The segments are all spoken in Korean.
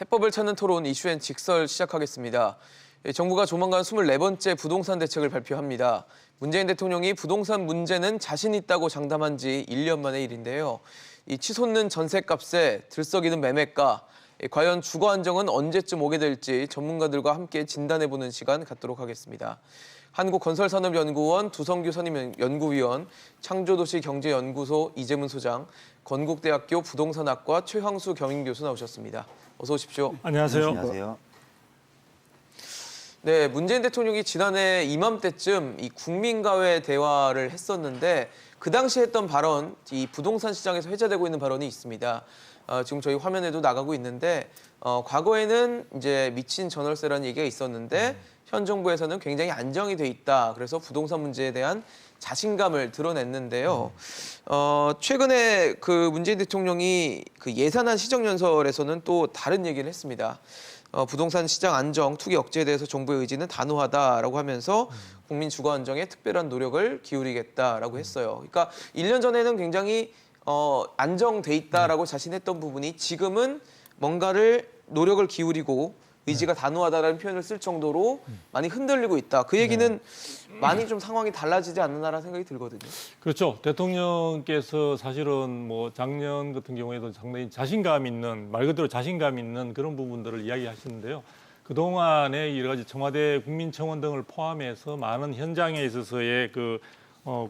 해법을 찾는 토론 이슈엔 직설 시작하겠습니다. 정부가 조만간 24번째 부동산 대책을 발표합니다. 문재인 대통령이 부동산 문제는 자신 있다고 장담한 지 1년 만의 일인데요. 이 치솟는 전셋값에 들썩이는 매매가, 과연 주거 안정은 언제쯤 오게 될지 전문가들과 함께 진단해보는 시간 갖도록 하겠습니다. 한국건설산업연구원 두성규 선임연구위원, 창조도시경제연구소 이재문 소장, 건국대학교 부동산학과 최황수 겸임교수 나오셨습니다. 어서 오십시오. 안녕하세요. 안녕하세요. 네, 문재인 대통령이 지난해 이맘때쯤 이 국민과의 대화를 했었는데 그 당시 했던 발언, 이 부동산 시장에서 회자되고 있는 발언이 있습니다. 지금 저희 화면에도 나가고 있는데 과거에는 이제 미친 전월세라는 얘기가 있었는데 현 정부에서는 굉장히 안정이 돼 있다. 그래서 부동산 문제에 대한 자신감을 드러냈는데요. 최근에 그 문재인 대통령이 그 예산안 시정연설에서는 또 다른 얘기를 했습니다. 부동산 시장 안정, 투기 억제에 대해서 정부의 의지는 단호하다라고 하면서 국민 주거 안정에 특별한 노력을 기울이겠다라고 했어요. 그러니까 1년 전에는 굉장히 안정돼 있다라고 자신했던 부분이 지금은 뭔가를 노력을 기울이고 의지가 단호하다라는 표현을 쓸 정도로 많이 흔들리고 있다. 그 얘기는 많이 좀 상황이 달라지지 않느냐라는 생각이 들거든요. 그렇죠. 대통령께서 사실은 뭐 작년 같은 경우에도 상당히 자신감 있는, 말 그대로 자신감 있는 그런 부분들을 이야기하시는데요. 그동안에 여러 가지 청와대 국민청원 등을 포함해서 많은 현장에 있어서의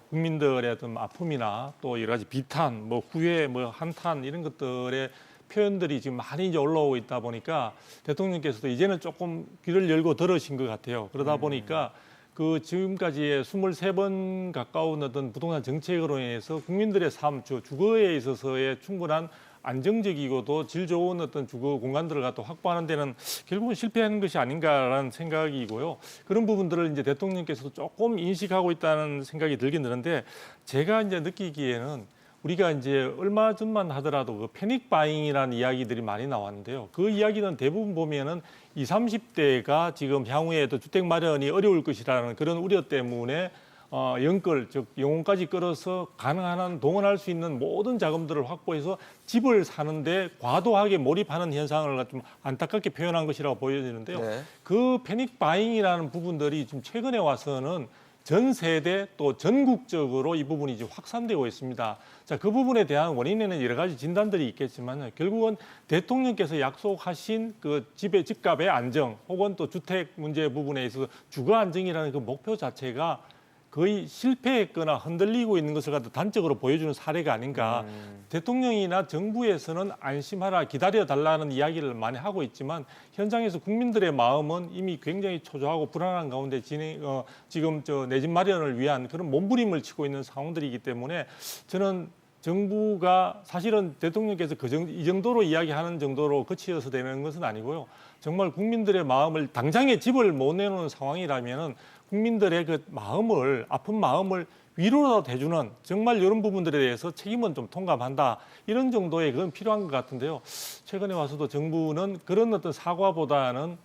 국민들의 어떤 아픔이나 또 여러 가지 비탄, 뭐 후회, 뭐 한탄 이런 것들의 표현들이 지금 많이 이제 올라오고 있다 보니까 대통령께서도 이제는 조금 귀를 열고 들으신 것 같아요. 그러다 보니까 그 지금까지의 23번 가까운 어떤 부동산 정책으로 인해서 국민들의 삶, 주거에 있어서의 충분한 안정적이고도 질 좋은 어떤 주거 공간들을 갖다 확보하는 데는 결국은 실패하는 것이 아닌가라는 생각이고요. 그런 부분들을 이제 대통령께서도 조금 인식하고 있다는 생각이 들긴 드는데 제가 이제 느끼기에는 우리가 이제 얼마 전만 하더라도 그 패닉 바잉이라는 이야기들이 많이 나왔는데요. 그 이야기는 대부분 보면은 20, 30대가 지금 향후에도 주택 마련이 어려울 것이라는 그런 우려 때문에 영끌, 즉 영혼까지 끌어서 가능한 한 동원할 수 있는 모든 자금들을 확보해서 집을 사는데 과도하게 몰입하는 현상을 좀 안타깝게 표현한 것이라고 보여지는데요. 네. 그 패닉 바잉이라는 부분들이 좀 최근에 와서는 전 세대 또 전국적으로 이 부분이 이제 확산되고 있습니다. 자, 그 부분에 대한 원인에는 여러 가지 진단들이 있겠지만 결국은 대통령께서 약속하신 그 집값의 안정 혹은 또 주택 문제 부분에 있어서 주거 안정이라는 그 목표 자체가 거의 실패했거나 흔들리고 있는 것을 갖다 단적으로 보여주는 사례가 아닌가. 대통령이나 정부에서는 안심하라, 기다려달라는 이야기를 많이 하고 있지만 현장에서 국민들의 마음은 이미 굉장히 초조하고 불안한 가운데 지금 내 집 마련을 위한 그런 몸부림을 치고 있는 상황들이기 때문에 저는 정부가 사실은 대통령께서 이 정도로 이야기하는 정도로 거치어서 되는 것은 아니고요. 정말 국민들의 마음을 당장에 집을 못 내놓는 상황이라면은 국민들의 그 마음을 아픈 마음을 위로라도 해주는 정말 이런 부분들에 대해서 책임은 좀 통감한다 이런 정도의 그건 필요한 것 같은데요. 최근에 와서도 정부는 그런 어떤 사과보다는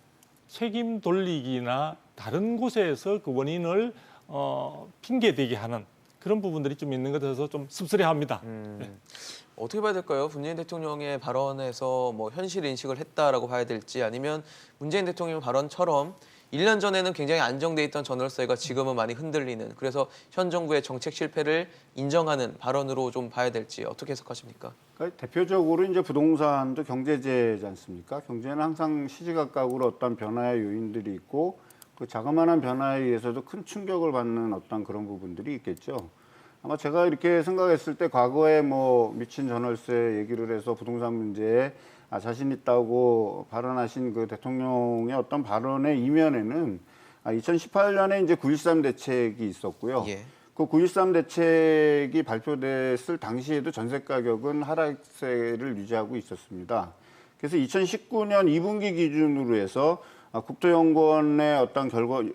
책임 돌리기나 다른 곳에서 그 원인을 핑계대게 하는 그런 부분들이 좀 있는 것 같아서 좀 씁쓸해합니다. 네. 어떻게 봐야 될까요? 문재인 대통령의 발언에서 뭐 현실 인식을 했다라고 봐야 될지 아니면 문재인 대통령 발언처럼 1년 전에는 굉장히 안정돼 있던 전월세가 지금은 많이 흔들리는 그래서 현 정부의 정책 실패를 인정하는 발언으로 좀 봐야 될지 어떻게 해석하십니까? 그러니까 대표적으로 이제 부동산도 경제재지 않습니까? 경제는 항상 시시각각으로 어떤 변화의 요인들이 있고 그 자그마한 변화에 의해서도 큰 충격을 받는 어떤 그런 부분들이 있겠죠. 아마 제가 이렇게 생각했을 때 과거에 뭐 미친 전월세 얘기를 해서 부동산 문제에 자신 있다고 발언하신 그 대통령의 어떤 발언의 이면에는 2018년에 이제 9.13 대책이 있었고요. 예. 그 9.13 대책이 발표됐을 당시에도 전세 가격은 하락세를 유지하고 있었습니다. 그래서 2019년 2분기 기준으로 해서 국토연구원의 어떤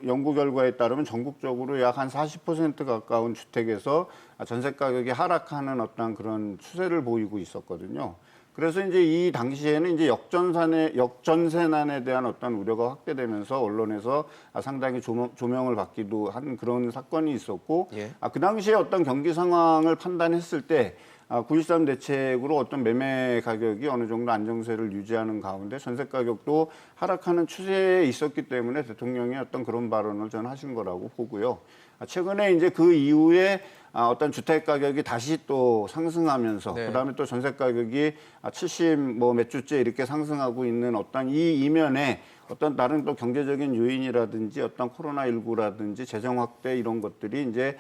연구 결과에 따르면 전국적으로 약 한 40% 가까운 주택에서 전세 가격이 하락하는 어떤 그런 추세를 보이고 있었거든요. 그래서 이제 이 당시에는 이제 역전세난에 대한 어떤 우려가 확대되면서 언론에서 상당히 조명을 받기도 한 그런 사건이 있었고, 예. 그 당시에 어떤 경기 상황을 판단했을 때 9.13 대책으로 어떤 매매 가격이 어느 정도 안정세를 유지하는 가운데 전세 가격도 하락하는 추세에 있었기 때문에 대통령이 어떤 그런 발언을 저는 하신 거라고 보고요. 최근에 이제 그 이후에 어떤 주택 가격이 다시 또 상승하면서 네. 그다음에 또 전세 가격이 70 뭐 몇 주째 이렇게 상승하고 있는 어떤 이 이면에 어떤 다른 또 경제적인 요인이라든지 어떤 코로나19라든지 재정 확대 이런 것들이 이제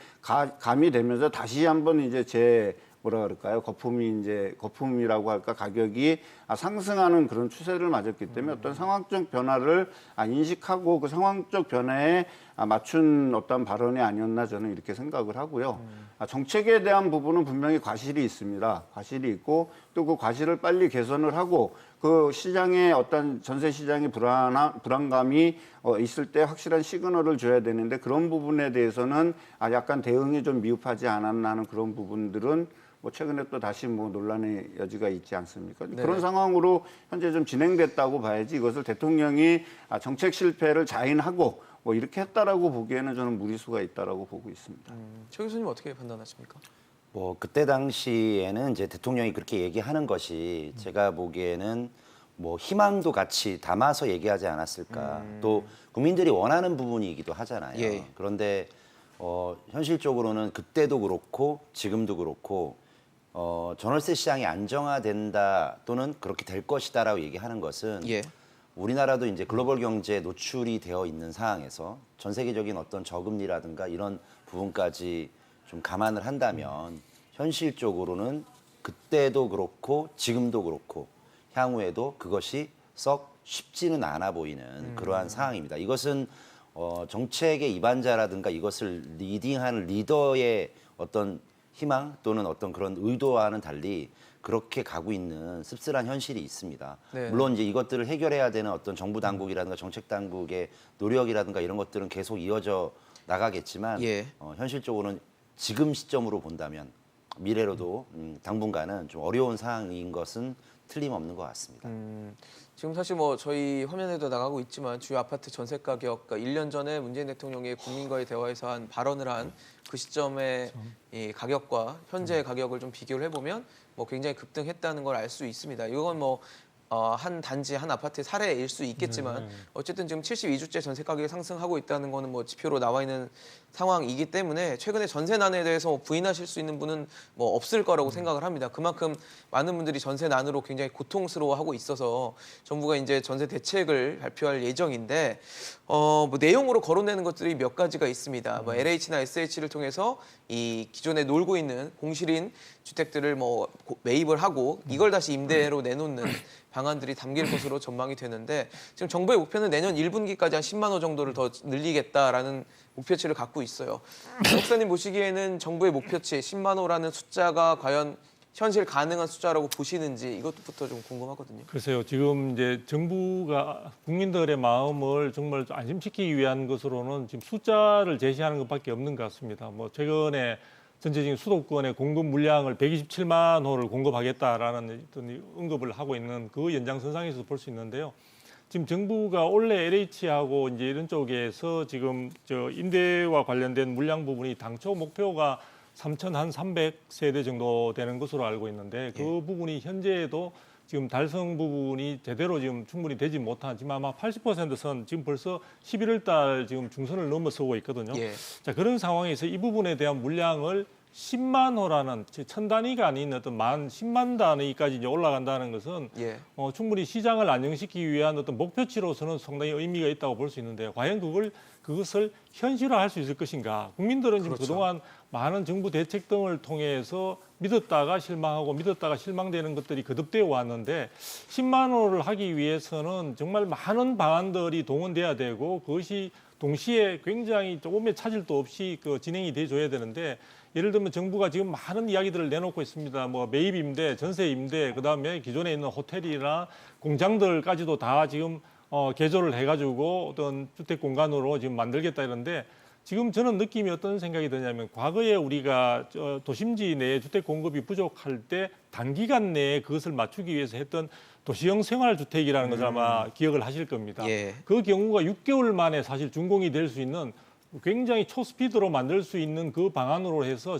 가미되면서 다시 한번 이제 뭐라 그럴까요? 거품이라고 할까? 가격이 상승하는 그런 추세를 맞았기 때문에 어떤 상황적 변화를 인식하고 그 상황적 변화에 맞춘 어떤 발언이 아니었나 저는 이렇게 생각을 하고요. 정책에 대한 부분은 분명히 과실이 있습니다. 과실이 있고 또 그 과실을 빨리 개선을 하고 그 시장에 어떤 전세 시장의 불안감이 있을 때 확실한 시그널을 줘야 되는데 그런 부분에 대해서는 약간 대응이 좀 미흡하지 않았나 하는 그런 부분들은 뭐 최근에 또 다시 뭐 논란의 여지가 있지 않습니까? 네네. 그런 상황으로 현재 좀 진행됐다고 봐야지 이것을 대통령이 정책 실패를 자인하고 뭐 이렇게 했다라고 보기에는 저는 무리수가 있다라고 보고 있습니다. 최 교수님 어떻게 판단하십니까? 뭐 그때 당시에는 이제 대통령이 그렇게 얘기하는 것이 제가 보기에는 뭐 희망도 같이 담아서 얘기하지 않았을까. 또 국민들이 원하는 부분이기도 하잖아요. 예. 그런데 현실적으로는 그때도 그렇고 지금도 그렇고 전월세 시장이 안정화된다 또는 그렇게 될 것이다라고 얘기하는 것은 예. 우리나라도 이제 글로벌 경제에 노출이 되어 있는 상황에서 전 세계적인 어떤 저금리라든가 이런 부분까지 좀 감안을 한다면 현실적으로는 그때도 그렇고 지금도 그렇고 향후에도 그것이 썩 쉽지는 않아 보이는 그러한 상황입니다. 이것은 정책의 입안자라든가 이것을 리딩하는 리더의 어떤 희망 또는 어떤 그런 의도와는 달리 그렇게 가고 있는 씁쓸한 현실이 있습니다. 네. 물론 이제 이것들을 해결해야 되는 어떤 정부 당국이라든가 정책 당국의 노력이라든가 이런 것들은 계속 이어져 나가겠지만 예. 현실적으로는 지금 시점으로 본다면 미래로도 당분간은 좀 어려운 상황인 것은 틀림없는 것 같습니다. 지금 사실 뭐 저희 화면에도 나가고 있지만 주요 아파트 전세 가격, 그러니까 1년 전에 문재인 대통령이 국민과의 대화에서 한 발언을 한 그 시점의 이 가격과 현재의 가격을 좀 비교를 해보면 뭐 굉장히 급등했다는 걸 알 수 있습니다. 이건 뭐 한 단지 한 아파트의 사례일 수 있겠지만 어쨌든 지금 72주째 전세 가격이 상승하고 있다는 거는 뭐 지표로 나와 있는 상황이기 때문에 최근에 전세난에 대해서 부인하실 수 있는 분은 뭐 없을 거라고 생각을 합니다. 그만큼 많은 분들이 전세난으로 굉장히 고통스러워하고 있어서 정부가 이제 전세 대책을 발표할 예정인데 뭐 내용으로 거론되는 것들이 몇 가지가 있습니다. 뭐 LH나 SH를 통해서 이 기존에 놀고 있는 공실인 주택들을 뭐 매입을 하고 이걸 다시 임대로 내놓는 방안들이 담길 것으로 전망이 되는데 지금 정부의 목표는 내년 1분기까지 한 10만 호 정도를 더 늘리겠다라는 목표치를 갖고 있어요. 목사님 보시기에는 정부의 목표치 10만 호라는 숫자가 과연 현실 가능한 숫자라고 보시는지 이것부터 좀 궁금하거든요. 글쎄요, 지금 이제 정부가 국민들의 마음을 정말 안심시키기 위한 것으로는 지금 숫자를 제시하는 것밖에 없는 것 같습니다. 뭐 최근에 전체적인 수도권의 공급 물량을 127만 호를 공급하겠다라는 어떤 언급을 하고 있는 그 연장선상에서 볼 수 있는데요. 지금 정부가 원래 LH하고 이제 이런 쪽에서 지금 임대와 관련된 물량 부분이 당초 목표가 3,300세대 정도 되는 것으로 알고 있는데 그 부분이 현재에도 지금 달성 부분이 제대로 지금 충분히 되지 못하지만 아마 80%선 지금 벌써 11월 달 지금 중선을 넘어서고 있거든요. 예. 자, 그런 상황에서 이 부분에 대한 물량을 10만 호라는 천 단위가 아닌 어떤 10만 단위까지 이제 올라간다는 것은 예. 충분히 시장을 안정시키기 위한 어떤 목표치로서는 상당히 의미가 있다고 볼 수 있는데 과연 그것을 현실화할 수 있을 것인가? 국민들은 지금 그동안 많은 정부 대책 등을 통해서 믿었다가 실망하고 믿었다가 실망되는 것들이 거듭되어 왔는데 10만 호를 하기 위해서는 정말 많은 방안들이 동원돼야 되고 그것이 동시에 굉장히 조금의 차질도 없이 진행이 돼줘야 되는데 예를 들면 정부가 지금 많은 이야기들을 내놓고 있습니다. 뭐 매입 임대, 전세 임대, 그다음에 기존에 있는 호텔이나 공장들까지도 다 지금 개조를 해가지고 어떤 주택 공간으로 지금 만들겠다 이런데 지금 저는 느낌이 어떤 생각이 드냐면 과거에 우리가 도심지 내에 주택 공급이 부족할 때 단기간 내에 그것을 맞추기 위해서 했던 도시형 생활주택이라는 것을 아마 기억을 하실 겁니다. 예. 그 경우가 6개월 만에 사실 준공이 될 수 있는 굉장히 초스피드로 만들 수 있는 그 방안으로 해서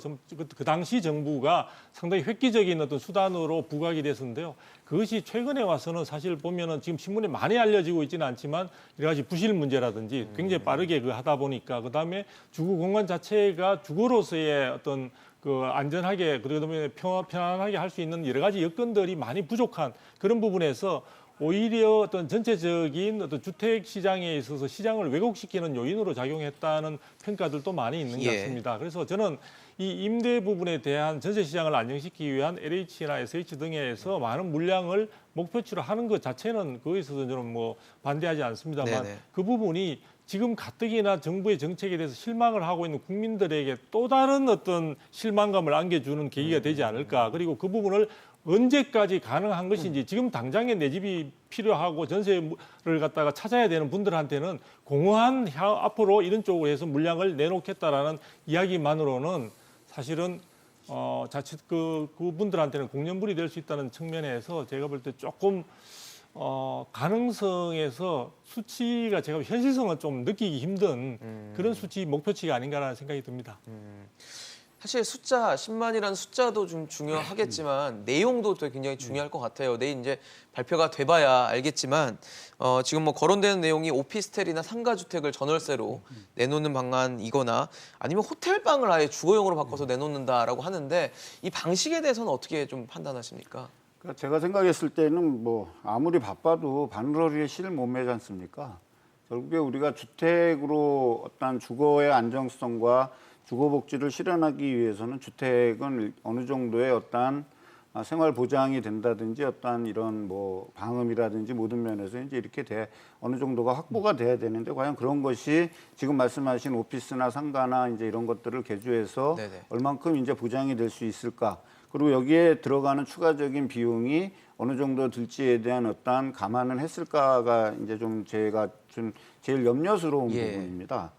그 당시 정부가 상당히 획기적인 어떤 수단으로 부각이 됐었는데요. 그것이 최근에 와서는 사실 보면은 지금 신문에 많이 알려지고 있지는 않지만 여러 가지 부실 문제라든지 굉장히 빠르게 그 하다 보니까 그다음에 주거 공간 자체가 주거로서의 어떤 그 안전하게 그다음에 편안하게 할 수 있는 여러 가지 여건들이 많이 부족한 그런 부분에서 오히려 어떤 전체적인 어떤 주택 시장에 있어서 시장을 왜곡시키는 요인으로 작용했다는 평가들도 많이 있는 것 예. 같습니다. 그래서 저는 이 임대 부분에 대한 전세 시장을 안정시키기 위한 LH나 SH 등에서 많은 물량을 목표치로 하는 것 자체는 그거에 있어서 저는 뭐 반대하지 않습니다만 네네. 그 부분이 지금 가뜩이나 정부의 정책에 대해서 실망을 하고 있는 국민들에게 또 다른 어떤 실망감을 안겨주는 계기가 되지 않을까. 그리고 그 부분을 언제까지 가능한 것인지 지금 당장에 내 집이 필요하고 전세를 갖다가 찾아야 되는 분들한테는 공허한 앞으로 이런 쪽으로 해서 물량을 내놓겠다라는 이야기만으로는 사실은 자칫 그분들한테는 공연불이 될 수 있다는 측면에서 제가 볼 때 조금 가능성에서 수치가 제가 현실성은 좀 느끼기 힘든 그런 수치 목표치가 아닌가라는 생각이 듭니다. 사실 숫자 10만이라는 숫자도 좀 중요하겠지만 내용도 또 굉장히 중요할 것 같아요. 내일 이제 발표가 돼봐야 알겠지만 지금 뭐 거론되는 내용이 오피스텔이나 상가주택을 전월세로 내놓는 방안이거나 아니면 호텔방을 아예 주거용으로 바꿔서 내놓는다라고 하는데 이 방식에 대해서는 어떻게 좀 판단하십니까? 그러니까 제가 생각했을 때는 뭐 아무리 바빠도 바늘허리에 실을 못 매지 않습니까? 결국에 우리가 주택으로 어떤 주거의 안정성과 주거 복지를 실현하기 위해서는 주택은 어느 정도의 어떠한 생활 보장이 된다든지 어떠한 이런 뭐 방음이라든지 모든 면에서 이제 이렇게 어느 정도가 확보가 돼야 되는데 과연 그런 것이 지금 말씀하신 오피스나 상가나 이제 이런 것들을 개조해서 네네. 얼만큼 이제 보장이 될 수 있을까? 그리고 여기에 들어가는 추가적인 비용이 어느 정도 들지에 대한 어떠한 감안을 했을까가 이제 좀 제가 좀 제일 염려스러운 예. 부분입니다.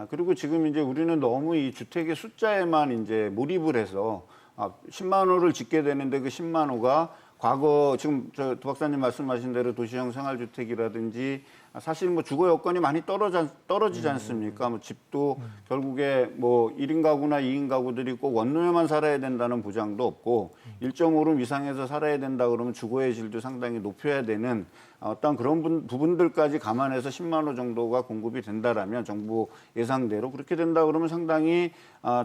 그리고 지금 이제 우리는 너무 이 주택의 숫자에만 이제 몰입을 해서 10만 호를 짓게 되는데 그 10만 호가 과거 지금 도 박사님 말씀하신 대로 도시형 생활주택이라든지 사실 뭐 주거 여건이 많이 떨어지지 않습니까? 뭐 집도 결국에 뭐 1인 가구나 2인 가구들이 꼭 원룸에만 살아야 된다는 보장도 없고 1.5룸 이상에서 살아야 된다 그러면 주거의 질도 상당히 높여야 되는 어떤 그런 부분들까지 감안해서 10만 호 정도가 공급이 된다라면 정부 예상대로 그렇게 된다 그러면 상당히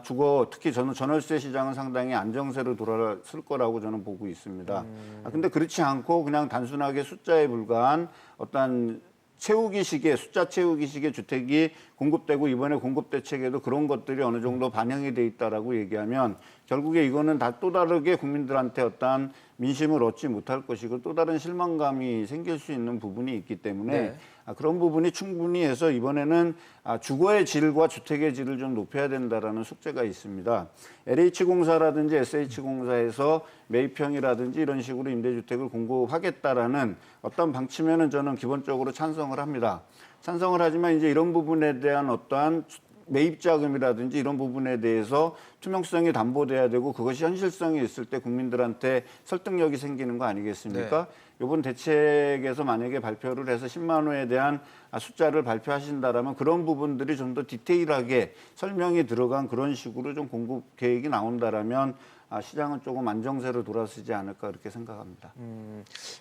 주거 특히 전월세 시장은 상당히 안정세로 돌아설 거라고 저는 보고 있습니다. 근데 그렇지 않고 그냥 단순하게 숫자에 불과한 어떤 숫자 채우기식의 주택이 공급되고 이번에 공급 대책에도 그런 것들이 어느 정도 반영이 돼 있다라고 얘기하면 결국에 이거는 다 또 다르게 국민들한테 어떠한 민심을 얻지 못할 것이고 또 다른 실망감이 생길 수 있는 부분이 있기 때문에 네. 그런 부분이 충분히 해서 이번에는 주거의 질과 주택의 질을 좀 높여야 된다라는 숙제가 있습니다. LH공사라든지 SH공사에서 매입형이라든지 이런 식으로 임대주택을 공급하겠다라는 어떤 방침에는 저는 기본적으로 찬성을 합니다. 찬성을 하지만 이제 이런 부분에 대한 어떠한 매입자금이라든지 이런 부분에 대해서 투명성이 담보돼야 되고 그것이 현실성이 있을 때 국민들한테 설득력이 생기는 거 아니겠습니까? 이번 대책에서 만약에 발표를 해서 10만 호에 대한 숫자를 발표하신다라면 그런 부분들이 좀 더 디테일하게 설명이 들어간 그런 식으로 좀 공급 계획이 나온다라면 시장은 조금 안정세로 돌아서지 않을까 그렇게 생각합니다.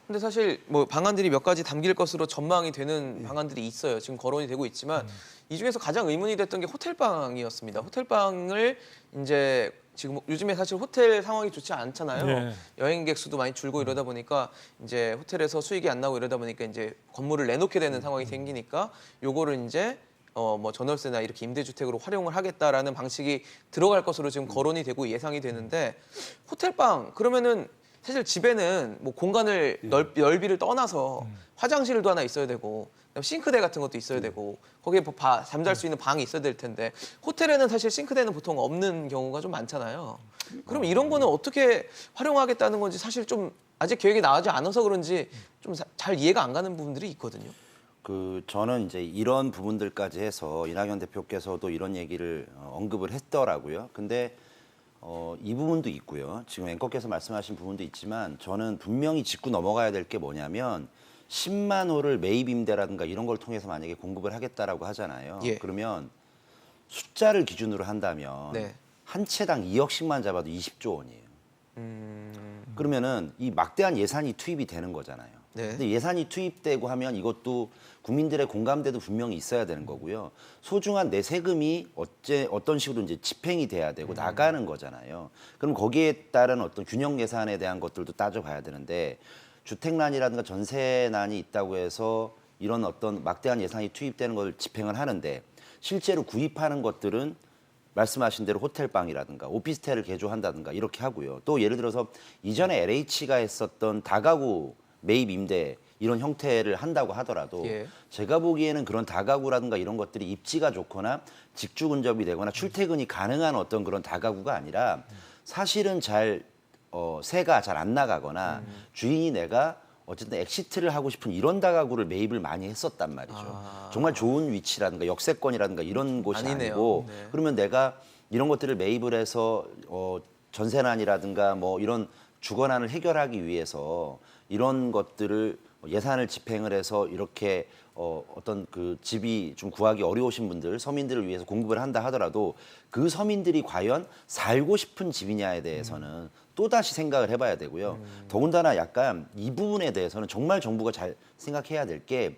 근데 사실 뭐 방안들이 몇 가지 담길 것으로 전망이 되는 방안들이 있어요. 지금 거론이 되고 있지만 이 중에서 가장 의문이 됐던 게 호텔방이었습니다. 호텔방을 이제 지금 요즘에 사실 호텔 상황이 좋지 않잖아요. 네. 여행객 수도 많이 줄고 이러다 보니까 이제 호텔에서 수익이 안 나고 이러다 보니까 이제 건물을 내놓게 되는 상황이 생기니까 요거를 이제 뭐 전월세나 이렇게 임대주택으로 활용을 하겠다라는 방식이 들어갈 것으로 지금 거론이 되고 예상이 되는데 호텔방 그러면은 사실 집에는 뭐 공간을 넓이를 떠나서 화장실도 하나 있어야 되고 싱크대 같은 것도 있어야 되고 거기에 뭐 잠잘 수 있는 방이 있어야 될 텐데 호텔에는 사실 싱크대는 보통 없는 경우가 좀 많잖아요. 그럼 이런 거는 어떻게 활용하겠다는 건지 사실 좀 아직 계획이 나오지 않아서 그런지 좀 잘 이해가 안 가는 부분들이 있거든요. 저는 이제 이런 부분들까지 해서 이낙연 대표께서도 이런 얘기를 언급을 했더라고요. 근데 이 부분도 있고요. 지금 앵커께서 말씀하신 부분도 있지만 저는 분명히 짚고 넘어가야 될 게 뭐냐면 10만 호를 매입 임대라든가 이런 걸 통해서 만약에 공급을 하겠다라고 하잖아요. 예. 그러면 숫자를 기준으로 한다면 네. 한 채당 2억씩만 잡아도 20조 원이에요. 그러면은 이 막대한 예산이 투입이 되는 거잖아요. 네. 근데 예산이 투입되고 하면 이것도 국민들의 공감대도 분명히 있어야 되는 거고요. 소중한 내 세금이 어떤 식으로 이제 집행이 돼야 되고 나가는 거잖아요. 그럼 거기에 따른 어떤 균형 예산에 대한 것들도 따져봐야 되는데 주택난이라든가 전세난이 있다고 해서 이런 어떤 막대한 예산이 투입되는 걸 집행을 하는데 실제로 구입하는 것들은 말씀하신 대로 호텔방이라든가 오피스텔을 개조한다든가 이렇게 하고요. 또 예를 들어서 이전에 LH가 했었던 다가구 매입 임대 이런 형태를 한다고 하더라도 예. 제가 보기에는 그런 다가구라든가 이런 것들이 입지가 좋거나 직주 근접이 되거나 출퇴근이 가능한 어떤 그런 다가구가 아니라 사실은 세가 잘 안 나가거나 주인이 내가 어쨌든 엑시트를 하고 싶은 이런 다가구를 매입을 많이 했었단 말이죠. 정말 좋은 위치라든가 역세권이라든가 이런 곳이 아니네요. 아니고 네. 그러면 내가 이런 것들을 매입을 해서 전세난이라든가 뭐 이런 주거난을 해결하기 위해서 이런 것들을 예산을 집행을 해서 이렇게 어떤 그 집이 좀 구하기 어려우신 분들, 서민들을 위해서 공급을 한다 하더라도 그 서민들이 과연 살고 싶은 집이냐에 대해서는 또다시 생각을 해봐야 되고요. 더군다나 약간 이 부분에 대해서는 정말 정부가 잘 생각해야 될 게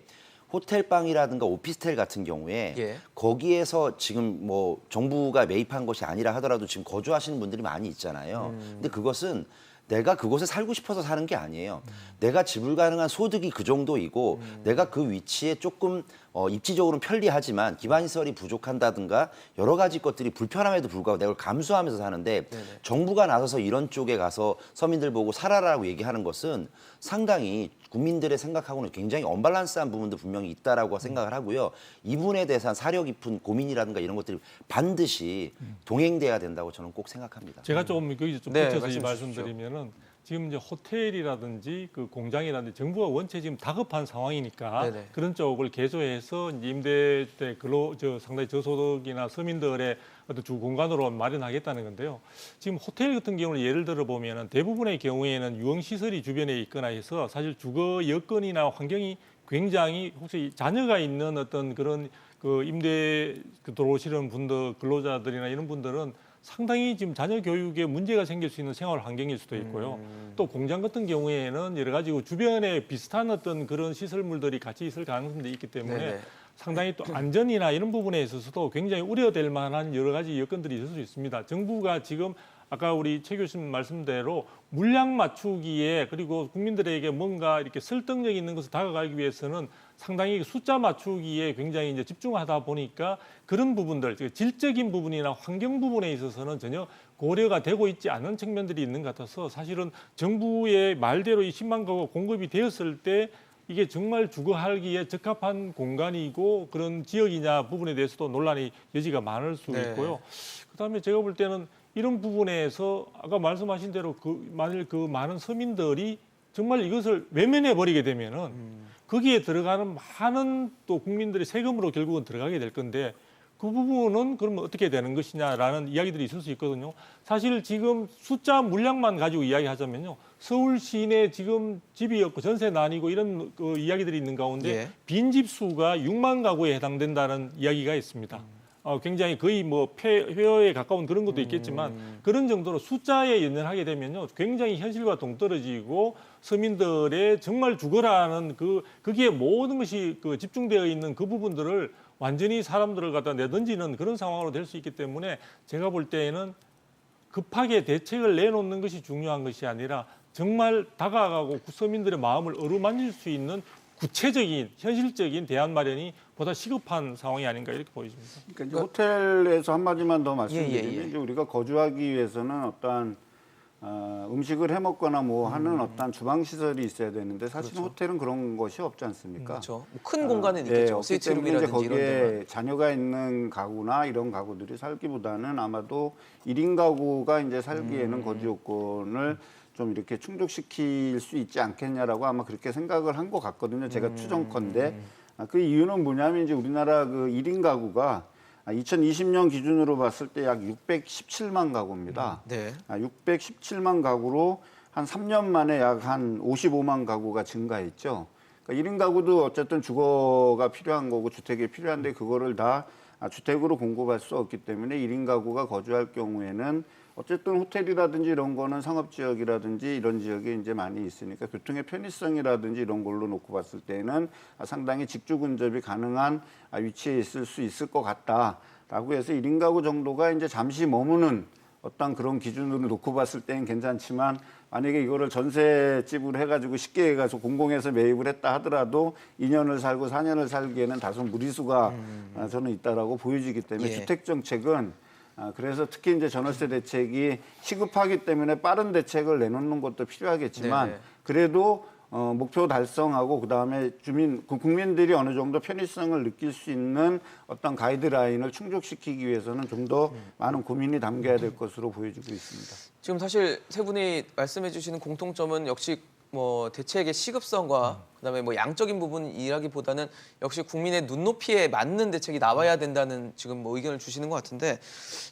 호텔방이라든가 오피스텔 같은 경우에 예. 거기에서 지금 뭐 정부가 매입한 것이 아니라 하더라도 지금 거주하시는 분들이 많이 있잖아요. 근데 그것은 내가 그곳에 살고 싶어서 사는 게 아니에요. 내가 지불 가능한 소득이 그 정도이고 내가 그 위치에 조금 입지적으로는 편리하지만 기반시설이 부족한다든가 여러 가지 것들이 불편함에도 불구하고 내가 그걸 감수하면서 사는데 정부가 나서서 이런 쪽에 가서 서민들 보고 살아라고 얘기하는 것은 상당히 국민들의 생각하고는 굉장히 언밸런스한 부분도 분명히 있다라고 생각을 하고요. 이 부분에 대해서 사려 깊은 고민이라든가 이런 것들이 반드시 동행돼야 된다고 저는 꼭 생각합니다. 제가 조금 거기서 좀 네, 붙여서 말씀 말씀드리면은 지금 이제 호텔이라든지 그 공장이라든지 정부가 원체 지금 다급한 상황이니까 네네. 그런 쪽을 개조해서 이제 임대주택 상당히 저소득이나 서민들의 어떤 주 공간으로 마련하겠다는 건데요. 지금 호텔 같은 경우는 예를 들어 보면은 대부분의 경우에는 유흥 시설이 주변에 있거나 해서 사실 주거 여건이나 환경이 굉장히 혹시 자녀가 있는 어떤 그런 그 임대 들어오시는 분들 근로자들이나 이런 분들은 상당히 지금 자녀 교육에 문제가 생길 수 있는 생활 환경일 수도 있고요. 또 공장 같은 경우에는 여러 가지 주변에 비슷한 어떤 그런 시설물들이 같이 있을 가능성도 있기 때문에 네네. 상당히 또 안전이나 이런 부분에 있어서도 굉장히 우려될 만한 여러 가지 여건들이 있을 수 있습니다. 정부가 지금 아까 우리 최 교수님 말씀대로 물량 맞추기에 그리고 국민들에게 뭔가 이렇게 설득력 있는 것을 다가가기 위해서는 상당히 숫자 맞추기에 굉장히 이제 집중하다 보니까 그런 부분들, 질적인 부분이나 환경 부분에 있어서는 전혀 고려가 되고 있지 않은 측면들이 있는 것 같아서 사실은 정부의 말대로 이 10만 가구가 공급이 되었을 때 이게 정말 주거하기에 적합한 공간이고 그런 지역이냐 부분에 대해서도 논란의 여지가 많을 수 네. 있고요. 그다음에 제가 볼 때는 이런 부분에서 아까 말씀하신 대로 만일 그 많은 서민들이 정말 이것을 외면해 버리게 되면은 거기에 들어가는 많은 또 국민들의 세금으로 결국은 들어가게 될 건데 그 부분은 그러면 어떻게 되는 것이냐라는 이야기들이 있을 수 있거든요. 사실 지금 숫자 물량만 가지고 이야기하자면요. 서울 시내 지금 집이 없고 전세 난이고 이런 그 이야기들이 있는 가운데 예. 빈집 수가 6만 가구에 해당된다는 이야기가 있습니다. 굉장히 거의 뭐 폐허에 가까운 그런 것도 있겠지만 그런 정도로 숫자에 연연하게 되면요 굉장히 현실과 동떨어지고 서민들의 정말 죽어라는 거기에 모든 것이 집중되어 있는 그 부분들을 완전히 사람들을 갖다 내던지는 그런 상황으로 될 수 있기 때문에 제가 볼 때에는 급하게 대책을 내놓는 것이 중요한 것이 아니라 정말 다가가고 서민들의 마음을 어루만질 수 있는 구체적인 현실적인 대안 마련이 보다 시급한 상황이 아닌가 이렇게 보여집니다. 그러니까 이제 호텔에서 한마디만 더 말씀드리면 예. 이제 우리가 거주하기 위해서는 어떤 음식을 해 먹거나 뭐 하는 어떤 주방 시설이 있어야 되는데 사실 은 호텔은 그런 것이 없지 않습니까? 그렇죠. 뭐큰 공간은 있겠죠. 없기 때문에 이제 스위트룸이라든지 이런 데만. 거기에 자녀가 있는 가구나 이런 가구들이 살기보다는 아마도 1인 가구가 이제 살기에는 거주 요건을 좀 이렇게 충족시킬 수 있지 않겠냐라고 아마 그렇게 생각을 한 것 같거든요. 제가 추정컨대. 그 이유는 뭐냐면 이제 우리나라 그 1인 가구가 2020년 기준으로 봤을 때 약 617만 가구입니다. 네. 617만 가구로 한 3년 만에 약 한 55만 가구가 증가했죠. 그러니까 1인 가구도 어쨌든 주거가 필요한 거고 주택이 필요한데 그거를 다 주택으로 공급할 수 없기 때문에 1인 가구가 거주할 경우에는 어쨌든 호텔이라든지 이런 거는 상업지역이라든지 이런 지역에 이제 많이 있으니까 교통의 편의성이라든지 이런 걸로 놓고 봤을 때는 상당히 직주 근접이 가능한 위치에 있을 수 있을 것 같다라고 해서 1인 가구 정도가 이제 잠시 머무는 어떤 그런 기준으로 놓고 봤을 때는 괜찮지만 만약에 이거를 전세집으로 해가지고 쉽게 해가지고 공공에서 매입을 했다 하더라도 2년을 살고 4년을 살기에는 다소 무리수가 저는 있다라고 보여지기 때문에 예. 주택 정책은 그래서 특히 이제 전월세 대책이 시급하기 때문에 빠른 대책을 내놓는 것도 필요하겠지만 네네. 그래도 목표 달성하고 그다음에 국민들이 어느 정도 편의성을 느낄 수 있는 어떤 가이드라인을 충족시키기 위해서는 좀 더 많은 고민이 담겨야 될 것으로 보여지고 있습니다. 지금 사실 세 분이 말씀해 주시는 공통점은 역시 뭐 대책의 시급성과 그다음에 뭐 양적인 부분이라기보다는 역시 국민의 눈높이에 맞는 대책이 나와야 된다는 지금 뭐 의견을 주시는 것 같은데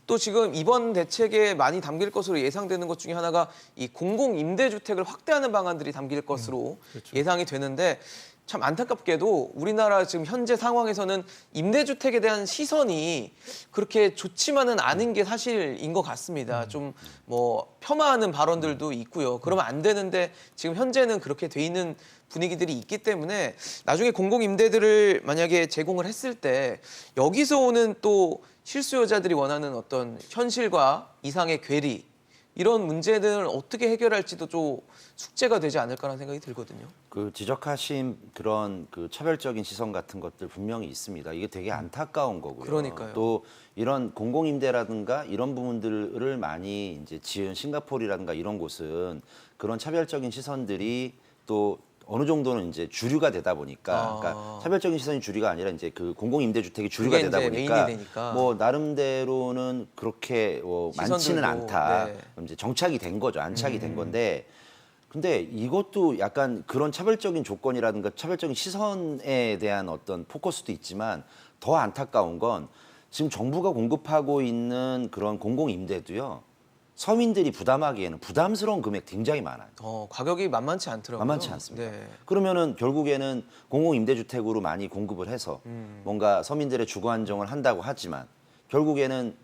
또 지금 이번 대책에 많이 담길 것으로 예상되는 것 중에 하나가 이 공공 임대주택을 확대하는 방안들이 담길 것으로 그렇죠. 예상이 되는데 참 안타깝게도 우리나라 지금 현재 상황에서는 임대주택에 대한 시선이 그렇게 좋지만은 않은 게 사실인 것 같습니다. 좀 뭐 폄하하는 발언들도 있고요. 그러면 안 되는데 지금 현재는 그렇게 돼 있는 분위기들이 있기 때문에 나중에 공공 임대들을 만약에 제공을 했을 때 여기서 오는 또 실수요자들이 원하는 어떤 현실과 이상의 괴리 이런 문제들을 어떻게 해결할지도 좀 숙제가 되지 않을까라는 생각이 들거든요. 그 지적하신 그런 그 차별적인 시선 같은 것들 분명히 있습니다. 이게 되게 안타까운 거고요. 그러니까요. 또 이런 공공임대라든가 이런 부분들을 많이 이제 지은 싱가포르라든가 이런 곳은 그런 차별적인 시선들이 또 어느 정도는 이제 주류가 되다 보니까, 그러니까 차별적인 시선이 주류가 아니라 이제 그 공공임대주택이 주류가 그게 되다 이제 보니까, 메인이 되니까. 뭐 나름대로는 그렇게 많지는 시선들도, 않다. 네. 그럼 이제 정착이 된 거죠. 안착이 된 건데. 근데 이것도 약간 그런 차별적인 조건이라든가 차별적인 시선에 대한 어떤 포커스도 있지만 더 안타까운 건 지금 정부가 공급하고 있는 그런 공공임대도요. 서민들이 부담하기에는 부담스러운 금액 굉장히 많아요. 가격이 만만치 않더라고요. 만만치 않습니다. 네. 그러면은 결국에는 공공임대주택으로 많이 공급을 해서 뭔가 서민들의 주거 안정을 한다고 하지만 결국에는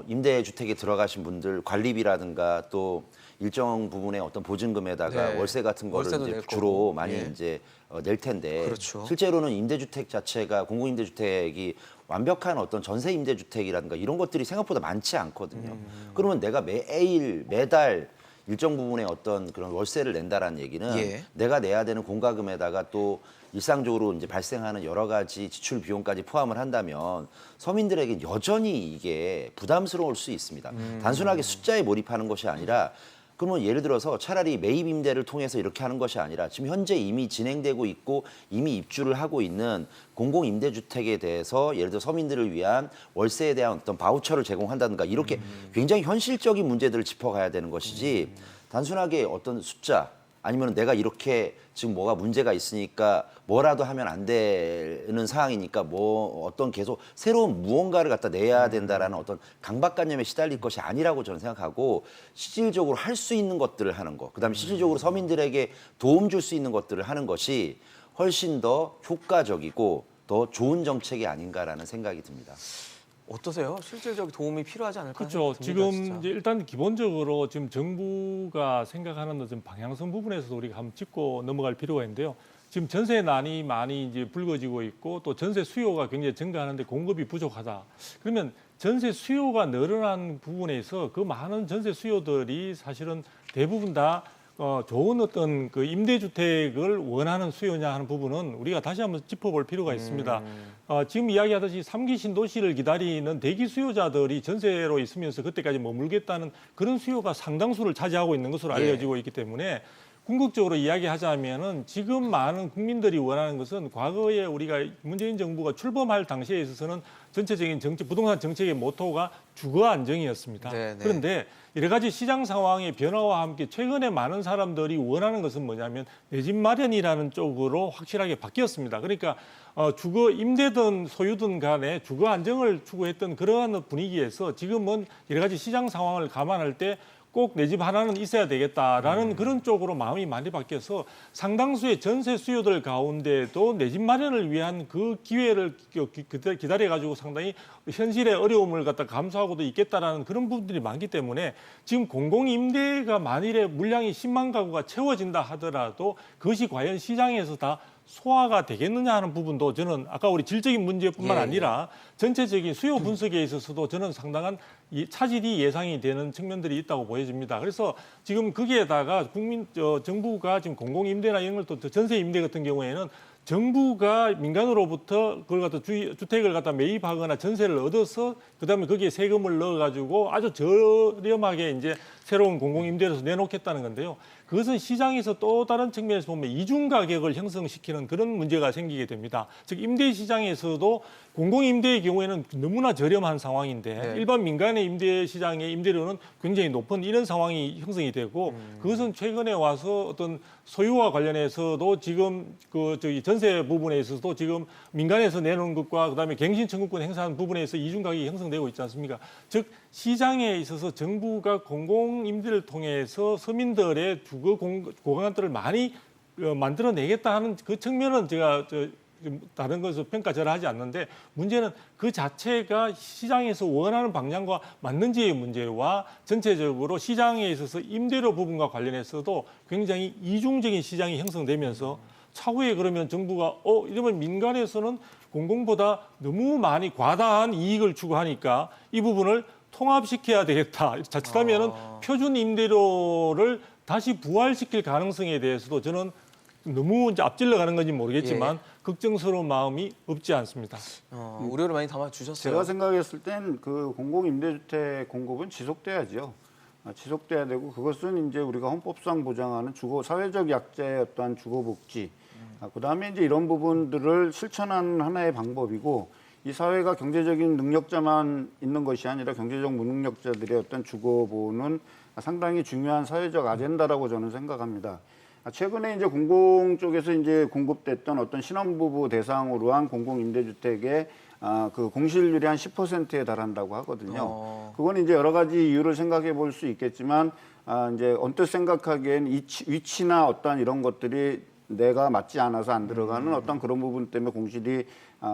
임대주택에 들어가신 분들 관리비라든가 또 일정 부분의 어떤 보증금에다가 네. 월세 같은 거를 월세도 이제 낼 주로 거고. 많이 예. 이제 낼 텐데 그렇죠. 실제로는 임대주택 자체가 공공임대주택이 완벽한 어떤 전세 임대주택이라든가 이런 것들이 생각보다 많지 않거든요. 그러면 내가 매달 일정 부분의 어떤 그런 월세를 낸다라는 얘기는 예. 내가 내야 되는 공과금에다가 또 일상적으로 이제 발생하는 여러 가지 지출 비용까지 포함을 한다면 서민들에게 여전히 이게 부담스러울 수 있습니다. 단순하게 숫자에 몰입하는 것이 아니라 그러면 예를 들어서 차라리 매입 임대를 통해서 이렇게 하는 것이 아니라 지금 현재 이미 진행되고 있고 이미 입주를 하고 있는 공공 임대주택에 대해서 예를 들어 서민들을 위한 월세에 대한 어떤 바우처를 제공한다든가 이렇게 굉장히 현실적인 문제들을 짚어가야 되는 것이지 단순하게 어떤 숫자 아니면 내가 이렇게 지금 뭐가 문제가 있으니까 뭐라도 하면 안 되는 상황이니까 뭐 어떤 계속 새로운 무언가를 갖다 내야 된다라는 어떤 강박관념에 시달릴 것이 아니라고 저는 생각하고 실질적으로 할 수 있는 것들을 하는 것, 그다음에 실질적으로 서민들에게 도움 줄 수 있는 것들을 하는 것이 훨씬 더 효과적이고 더 좋은 정책이 아닌가라는 생각이 듭니다. 어떠세요? 실질적 도움이 필요하지 않을까? 그렇죠. 생각이 지금 듭니다, 진짜. 이제 일단 기본적으로 지금 정부가 생각하는 어떤 방향성 부분에서도 우리가 한번 짚고 넘어갈 필요가 있는데요. 지금 전세난이 많이 이제 불거지고 있고 또 전세 수요가 굉장히 증가하는데 공급이 부족하다. 그러면 전세 수요가 늘어난 부분에서 그 많은 전세 수요들이 사실은 대부분 다 좋은 어떤 그 임대주택을 원하는 수요냐 하는 부분은 우리가 다시 한번 짚어볼 필요가 있습니다. 지금 이야기하듯이 3기 신도시를 기다리는 대기 수요자들이 전세로 있으면서 그때까지 머물겠다는 그런 수요가 상당수를 차지하고 있는 것으로 알려지고 있기 때문에 궁극적으로 이야기하자면은 지금 많은 국민들이 원하는 것은 과거에 우리가 문재인 정부가 출범할 당시에 있어서는 전체적인 정책, 부동산 정책의 모토가 주거 안정이었습니다. 네네. 그런데 여러 가지 시장 상황의 변화와 함께 최근에 많은 사람들이 원하는 것은 뭐냐면 내 집 마련이라는 쪽으로 확실하게 바뀌었습니다. 그러니까 주거 임대든 소유든 간에 주거 안정을 추구했던 그러한 분위기에서 지금은 여러 가지 시장 상황을 감안할 때 꼭 내 집 하나는 있어야 되겠다라는 그런 쪽으로 마음이 많이 바뀌어서 상당수의 전세 수요들 가운데도 내 집 마련을 위한 그 기회를 기다려가지고 상당히 현실의 어려움을 갖다 감수하고도 있겠다라는 그런 부분들이 많기 때문에 지금 공공임대가 만일에 물량이 10만 가구가 채워진다 하더라도 그것이 과연 시장에서 다 소화가 되겠느냐 하는 부분도 저는 아까 우리 질적인 문제뿐만 예, 아니라 전체적인 수요 분석에 있어서도 저는 상당한 차질이 예상이 되는 측면들이 있다고 보여집니다. 그래서 지금 거기에다가 정부가 지금 공공임대나 이런 걸 또 전세임대 같은 경우에는 정부가 민간으로부터 그걸 갖다 주택을 갖다 매입하거나 전세를 얻어서 그다음에 거기에 세금을 넣어가지고 아주 저렴하게 이제 새로운 공공임대로서 내놓겠다는 건데요. 그것은 시장에서 또 다른 측면에서 보면 이중 가격을 형성시키는 그런 문제가 생기게 됩니다. 즉 임대 시장에서도 공공임대의 경우에는 너무나 저렴한 상황인데 네. 일반 민간의 임대 시장의 임대료는 굉장히 높은 이런 상황이 형성이 되고 그것은 최근에 와서 어떤 소유와 관련해서도 지금 저기 전세 부분에 있어서도 지금 민간에서 내놓은 것과 그다음에 갱신 청구권 행사하는 부분에서 이중 가격이 형성되고 있지 않습니까? 즉 시장에 있어서 정부가 공공임대를 통해서 서민들의 주거 공간들을 많이 만들어내겠다 하는 그 측면은 제가 다른 것을 평가절하 하지 않는데 문제는 그 자체가 시장에서 원하는 방향과 맞는지의 문제와 전체적으로 시장에 있어서 임대료 부분과 관련해서도 굉장히 이중적인 시장이 형성되면서 차후에 그러면 정부가 이러면 민간에서는 공공보다 너무 많이 과다한 이익을 추구하니까 이 부분을 통합시켜야 되겠다. 자칫하면은 표준 임대료를 다시 부활시킬 가능성에 대해서도 저는 너무 이제 앞질러 가는 건지 모르겠지만 걱정스러운 마음이 없지 않습니다. 우려를 많이 담아 주셨어요. 제가 생각했을 땐 그 공공임대주택 공급은 지속돼야죠. 지속돼야 되고 그것은 이제 우리가 헌법상 보장하는 사회적 약자의 어떠한 주거복지, 그다음에 이제 이런 부분들을 실천하는 하나의 방법이고 이 사회가 경제적인 능력자만 있는 것이 아니라 경제적 무능력자들의 어떤 주거 보호는 상당히 중요한 사회적 아젠다라고 저는 생각합니다. 최근에 이제 공공 쪽에서 이제 공급됐던 어떤 신혼부부 대상으로 한 공공임대주택의 그 공실률이 한 10%에 달한다고 하거든요. 그건 이제 여러 가지 이유를 생각해 볼 수 있겠지만 이제 언뜻 생각하기엔 위치나 어떤 이런 것들이 내가 맞지 않아서 안 들어가는 어떤 그런 부분 때문에 공실이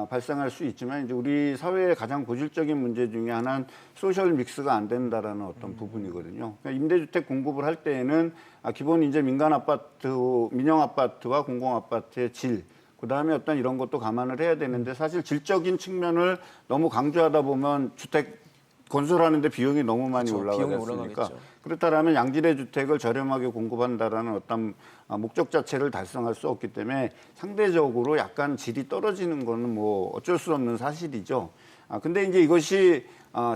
발생할 수 있지만 이제 우리 사회의 가장 고질적인 문제 중에 하나는 소셜 믹스가 안 된다라는 어떤 부분이거든요. 그러니까 임대주택 공급을 할 때에는 기본 이제 민간 아파트, 민영 아파트와 공공 아파트의 질, 그다음에 어떤 이런 것도 감안을 해야 되는데 사실 질적인 측면을 너무 강조하다 보면 주택 건설하는데 비용이 너무 많이 올라가겠습니까? 그렇다면 양질의 주택을 저렴하게 공급한다라는 어떤 목적 자체를 달성할 수 없기 때문에 상대적으로 약간 질이 떨어지는 거는 뭐 어쩔 수 없는 사실이죠. 근데 이제 이것이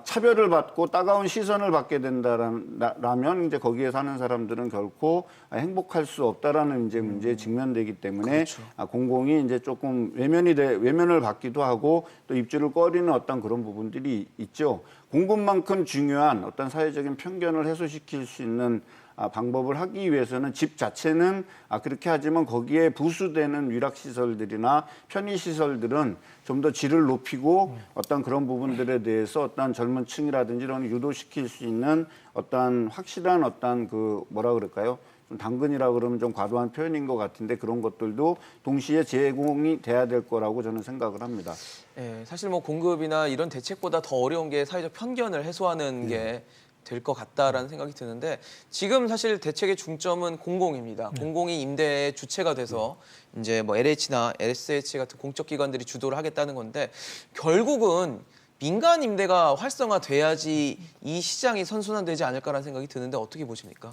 차별을 받고 따가운 시선을 받게 된다라면 이제 거기에 사는 사람들은 결코 행복할 수 없다라는 이제 문제에 직면되기 때문에 그렇죠. 공공이 이제 조금 외면을 받기도 하고 또 입지를 꺼리는 어떤 그런 부분들이 있죠. 공급만큼 중요한 어떤 사회적인 편견을 해소시킬 수 있는 방법을 하기 위해서는 집 자체는 그렇게 하지만 거기에 부수되는 위락시설들이나 편의시설들은 좀 더 질을 높이고 어떤 그런 부분들에 대해서 어떤 젊은 층이라든지 이런 유도시킬 수 있는 어떤 확실한 어떤 뭐라 그럴까요? 좀 당근이라 그러면 좀 과도한 표현인 것 같은데 그런 것들도 동시에 제공이 돼야 될 거라고 저는 생각을 합니다. 예, 사실 뭐 공급이나 이런 대책보다 더 어려운 게 사회적 편견을 해소하는 게 될 것 같다라는 생각이 드는데 지금 사실 대책의 중점은 공공입니다. 공공이 임대의 주체가 돼서 이제 뭐 LH나 SH 같은 공적 기관들이 주도를 하겠다는 건데 결국은 민간 임대가 활성화돼야지 이 시장이 선순환되지 않을까라는 생각이 드는데 어떻게 보십니까?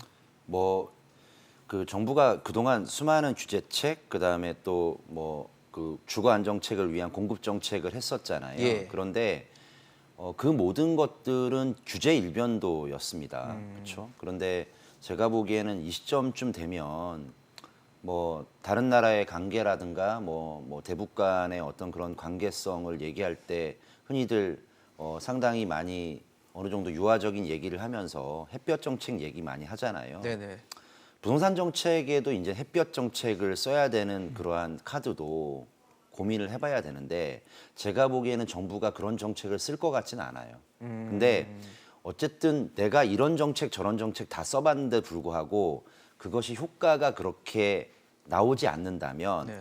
그 정부가 그동안 수많은 규제책, 그다음에 또 그 주거 안정책을 위한 공급 정책을 했었잖아요. 예. 그런데 그 모든 것들은 규제 일변도였습니다. 그렇죠? 그런데 제가 보기에는 이 시점쯤 되면 다른 나라의 관계라든가 대북 간의 어떤 그런 관계성을 얘기할 때 흔히들 상당히 많이 어느 정도 유화적인 얘기를 하면서 햇볕 정책 얘기 많이 하잖아요. 네네. 부동산 정책에도 이제 햇볕 정책을 써야 되는 그러한 카드도 고민을 해봐야 되는데 제가 보기에는 정부가 그런 정책을 쓸 것 같지는 않아요. 근데 어쨌든 내가 이런 정책 저런 정책 다 써봤는데 불구하고 그것이 효과가 그렇게 나오지 않는다면 네.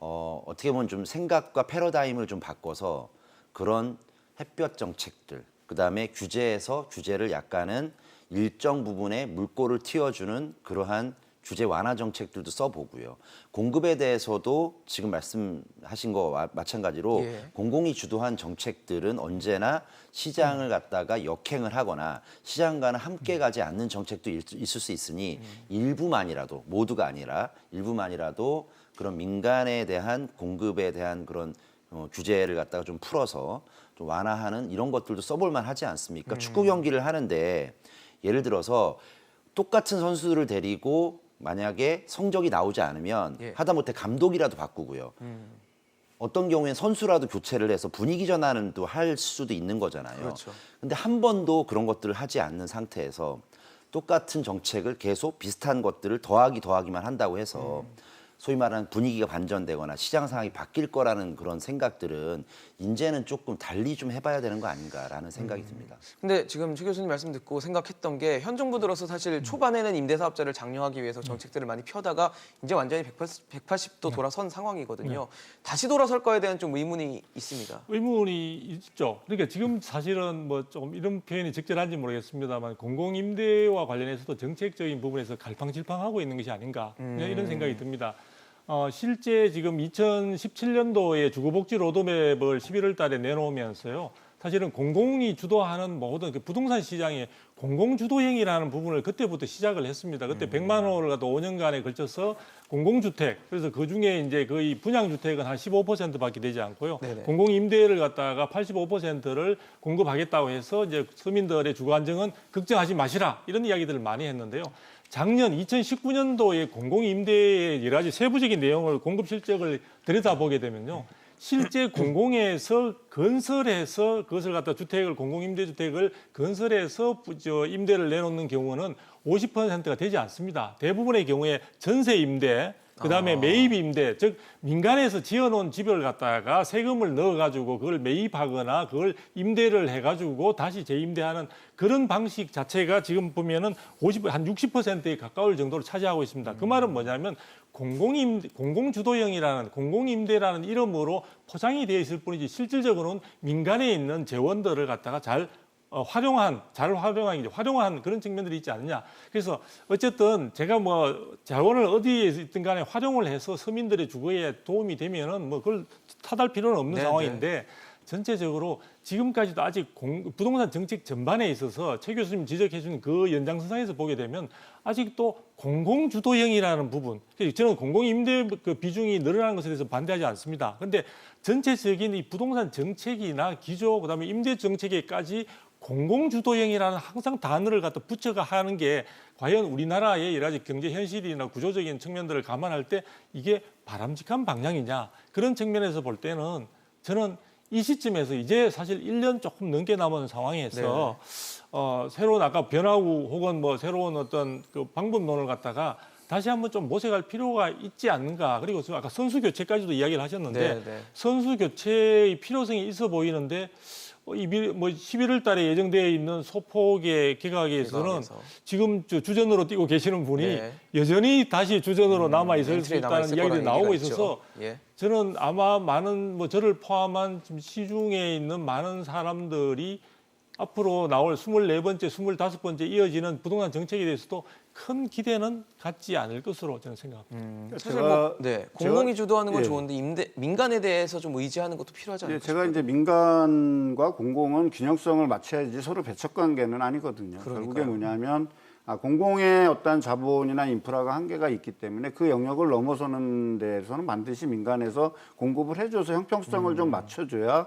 어떻게 보면 좀 생각과 패러다임을 좀 바꿔서 그런 햇볕 정책들, 그다음에 규제를 약간은 일정 부분에 물꼬를 틔워주는 그러한 규제 완화 정책들도 써보고요. 공급에 대해서도 지금 말씀하신 거와 마찬가지로 예. 공공이 주도한 정책들은 언제나 시장을 갖다가 역행을 하거나 시장과는 함께 가지 않는 정책도 있을 수 있으니 일부만이라도, 모두가 아니라 일부만이라도 그런 민간에 대한 공급에 대한 그런 규제를 갖다가 좀 풀어서 좀 완화하는 이런 것들도 써볼 만하지 않습니까? 축구 경기를 하는데 예를 들어서 똑같은 선수들을 데리고 만약에 성적이 나오지 않으면 예. 하다못해 감독이라도 바꾸고요. 어떤 경우엔 선수라도 교체를 해서 분위기 전환은 또 할 수도 있는 거잖아요. 그렇죠. 근데 한 번도 그런 것들을 하지 않는 상태에서 똑같은 정책을 계속 비슷한 것들을 더하기만 한다고 해서 소위 말하는 분위기가 반전되거나 시장 상황이 바뀔 거라는 그런 생각들은 이제는 조금 달리 좀 해봐야 되는 거 아닌가라는 생각이 듭니다. 근데 지금 최 교수님 말씀 듣고 생각했던 게 현 정부 들어서 사실 초반에는 임대사업자를 장려하기 위해서 정책들을 많이 펴다가 이제 완전히 180도 돌아선 상황이거든요. 다시 돌아설 거에 대한 좀 의문이 있습니다. 의문이 있죠. 그러니까 지금 사실은 뭐 조금 이런 표현이 적절한지 모르겠습니다만 공공임대와 관련해서도 정책적인 부분에서 갈팡질팡하고 있는 것이 아닌가 이런 생각이 듭니다. 실제 지금 2017년도에 주거복지 로드맵을 11월 달에 내놓으면서요. 사실은 공공이 주도하는 모든 그 부동산 시장의 공공주도형이라는 부분을 그때부터 시작을 했습니다. 그때 100만 호를 갖다 5년간에 걸쳐서 공공주택, 그래서 그중에 이제 거의 분양주택은 한 15%밖에 되지 않고요. 네네. 공공임대를 갖다가 85%를 공급하겠다고 해서 이제 서민들의 주거 안정은 걱정하지 마시라 이런 이야기들을 많이 했는데요. 작년 2019년도에 공공임대의 여러 가지 세부적인 내용을 공급 실적을 들여다보게 되면요. 실제 공공에서 건설해서 그것을 갖다 주택을 공공임대주택을 건설해서 임대를 내놓는 경우는 50%가 되지 않습니다. 대부분의 경우에 전세 임대, 그다음에 매입 임대, 즉 민간에서 지어놓은 집을 갖다가 세금을 넣어가지고 그걸 매입하거나 그걸 임대를 해가지고 다시 재임대하는 그런 방식 자체가 지금 보면은 한 60%에 가까울 정도로 차지하고 있습니다. 그 말은 뭐냐면 공공주도형이라는 공공임대라는 이름으로 포장이 되어 있을 뿐이지 실질적으로는 민간에 있는 재원들을 갖다가 잘 활용한 그런 측면들이 있지 않느냐. 그래서 어쨌든 제가 뭐 자원을 어디에 있든 간에 활용을 해서 서민들의 주거에 도움이 되면은 뭐 그걸 탓할 필요는 없는 네, 상황인데 전체적으로 지금까지도 아직 부동산 정책 전반에 있어서 최 교수님 지적해 주신 그 연장선상에서 보게 되면 아직도 공공주도형이라는 부분, 저는 공공임대 그 비중이 늘어나는 것에 대해서 반대하지 않습니다. 그런데 전체적인 이 부동산 정책이나 기조, 그다음에 임대 정책에까지 공공주도형이라는 항상 단어를 갖다 붙여가 하는 게 과연 우리나라의 여러 가지 경제 현실이나 구조적인 측면들을 감안할 때 이게 바람직한 방향이냐, 그런 측면에서 볼 때는 저는 이 시점에서 이제 사실 1년 조금 넘게 남은 상황에서 새로운 아까 변화구 혹은 뭐 새로운 어떤 그 방법론을 갖다가 다시 한번 좀 모색할 필요가 있지 않는가. 그리고 아까 선수 교체까지도 이야기를 하셨는데 선수 교체의 필요성이 있어 보이는데 뭐 11월 달에 예정되어 있는 소폭의 개각에서는 지금 주전으로 뛰고 계시는 분이 여전히 다시 주전으로 남아 있을 수 있다는 이야기들이 나오고 있어서 저는 아마 많은 저를 포함한 지금 시중에 있는 많은 사람들이 앞으로 나올 24번째, 25번째 이어지는 부동산 정책에 대해서도 큰 기대는 갖지 않을 것으로 저는 생각합니다. 사실 공공이 주도하는 건 좋은데 민간에 대해서 좀 의지하는 것도 필요하지 않을까 제가 이제 민간과 공공은 균형성을 맞춰야지 서로 배척 관계는 아니거든요. 결국에 뭐냐면 공공의 어떤 자본이나 인프라가 한계가 있기 때문에 그 영역을 넘어서는 데에서는 반드시 민간에서 공급을 해줘서 형평성을 좀 맞춰줘야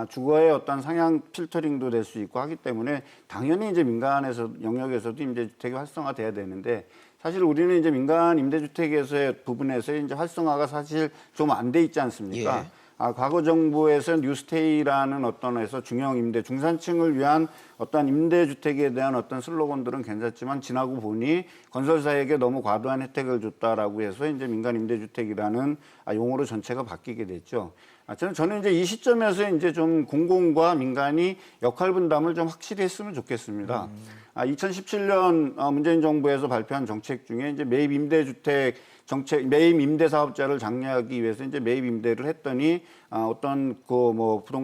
주거의 어떤 상향 필터링도 될 수 있고 하기 때문에 당연히 이제 민간에서 영역에서도 임대주택이 활성화돼야 되는데 사실 우리는 이제 민간 임대주택에서의 부분에서 이제 활성화가 사실 좀 안 돼 있지 않습니까? 과거 정부에서 뉴스테이라는 어떤 해서 중형 임대, 중산층을 위한 어떤 임대주택에 대한 어떤 슬로건들은 괜찮지만 지나고 보니 건설사에게 너무 과도한 혜택을 줬다라고 해서 이제 민간 임대주택이라는 용어로 전체가 바뀌게 됐죠. 저는 이제 이 시점에서 이제 좀 공공과 민간이 역할 분담을 좀 확실히 했으면 좋겠습니다. 2017년 문재인 정부에서 발표한 정책 중에 이제 매입 임대주택 정책, 매입 임대 사업자를 장려하기 위해서 이제 매입 임대를 했더니 어떤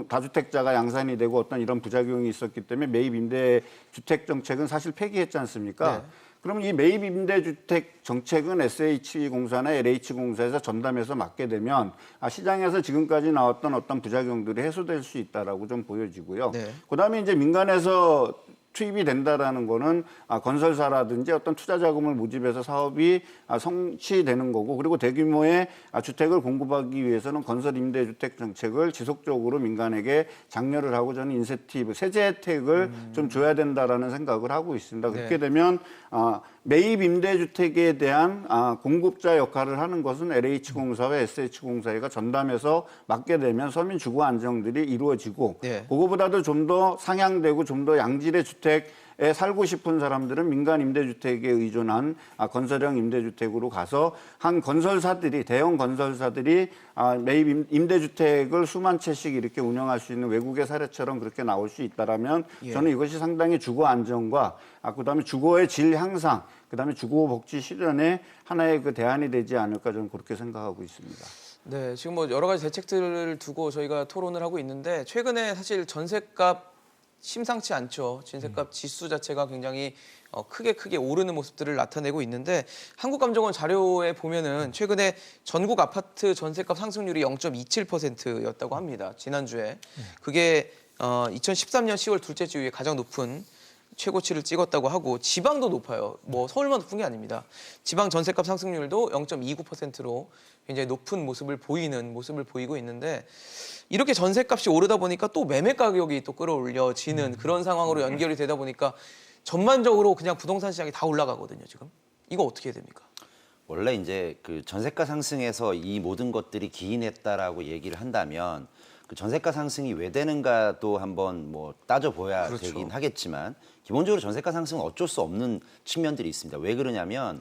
다주택자가 양산이 되고 어떤 이런 부작용이 있었기 때문에 매입 임대 주택 정책은 사실 폐기했지 않습니까? 네. 그러면 이 매입 임대주택 정책은 SH공사나 LH공사에서 전담해서 맡게 되면 시장에서 지금까지 나왔던 어떤 부작용들이 해소될 수 있다라고 좀 보여지고요. 네. 그다음에 이제 민간에서 투입이 된다라는 거는 건설사라든지 어떤 투자 자금을 모집해서 사업이 성취되는 거고, 그리고 대규모의 주택을 공급하기 위해서는 건설 임대주택 정책을 지속적으로 민간에게 장려를 하고 저는 인센티브, 세제 혜택을 좀 줘야 된다라는 생각을 하고 있습니다. 그렇게 되면 매입 임대주택에 대한 공급자 역할을 하는 것은 LH공사와 SH공사가 전담해서 맡게 되면 서민 주거 안정들이 이루어지고, 네. 그거보다도 좀 더 상향되고 좀 더 양질의 주택에 살고 싶은 사람들은 민간 임대주택에 의존한 건설형 임대주택으로 가서 한 건설사들이, 대형 건설사들이 매입 임대주택을 수만 채씩 이렇게 운영할 수 있는 외국의 사례처럼 그렇게 나올 수 있다라면 저는 이것이 상당히 주거 안정과 그다음에 주거의 질 향상, 그다음에 주거 복지 실현의 하나의 그 대안이 되지 않을까 저는 그렇게 생각하고 있습니다. 네, 지금 뭐 여러 가지 대책들을 두고 저희가 토론을 하고 있는데 최근에 사실 전셋값 심상치 않죠. 전셋값 지수 자체가 굉장히 크게 오르는 모습들을 나타내고 있는데 한국감정원 자료에 보면은 최근에 전국 아파트 전셋값 상승률이 0.27%였다고 합니다. 지난주에. 그게 2013년 10월 둘째 주 이후에 가장 높은 최고치를 찍었다고 하고 지방도 높아요. 뭐 서울만 높은 게 아닙니다. 지방 전셋값 상승률도 0.29%로 굉장히 높은 모습을 보이고 있는데 이렇게 전셋값이 오르다 보니까 또 매매 가격이 또 끌어올려지는 그런 상황으로 연결이 되다 보니까 전반적으로 그냥 부동산 시장이 다 올라가거든요, 지금. 이거 어떻게 해야 됩니까? 원래 이제 그 전세가 상승에서 이 모든 것들이 기인했다라고 얘기를 한다면 그 전세가 상승이 왜 되는가도 한번 뭐 따져봐야 그렇죠. 되긴 하겠지만 기본적으로 전세가 상승은 어쩔 수 없는 측면들이 있습니다. 왜 그러냐면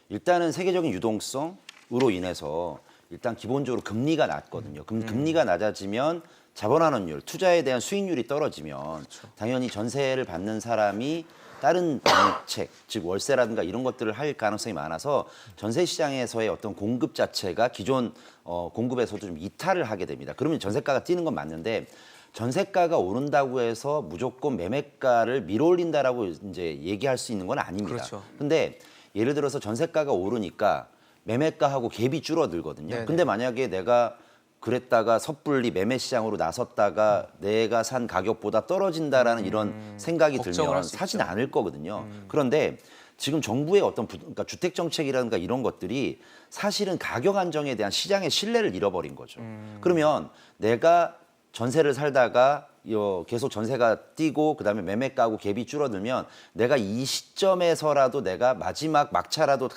일단은 세계적인 유동성으로 인해서 일단 기본적으로 금리가 낮거든요. 금리가 낮아지면 자본환원율, 투자에 대한 수익률이 떨어지면 당연히 전세를 받는 사람이 다른 정책, 즉 월세라든가 이런 것들을 할 가능성이 많아서 전세 시장에서의 어떤 공급 자체가 기존 공급에서도 좀 이탈을 하게 됩니다. 그러면 전세가가 뛰는 건 맞는데 전세가가 오른다고 해서 무조건 매매가를 밀어올린다라고 이제 얘기할 수 있는 건 아닙니다. 그렇죠. 근데 예를 들어서 전세가가 오르니까 매매가하고 갭이 줄어들거든요. 네네. 근데 만약에 내가 그랬다가 섣불리 매매 시장으로 나섰다가 내가 산 가격보다 떨어진다라는 이런 생각이 걱정을 들면 할수 사진 있죠. 않을 거거든요. 그런데 지금 정부의 어떤 그러니까 주택 정책이라든가 이런 것들이 사실은 가격 안정에 대한 시장의 신뢰를 잃어버린 거죠. 그러면 내가 전세를 살다가 계속 전세가 뛰고 그다음에 매매가하고 갭이 줄어들면 내가 이 시점에서라도 내가 마지막 막차라도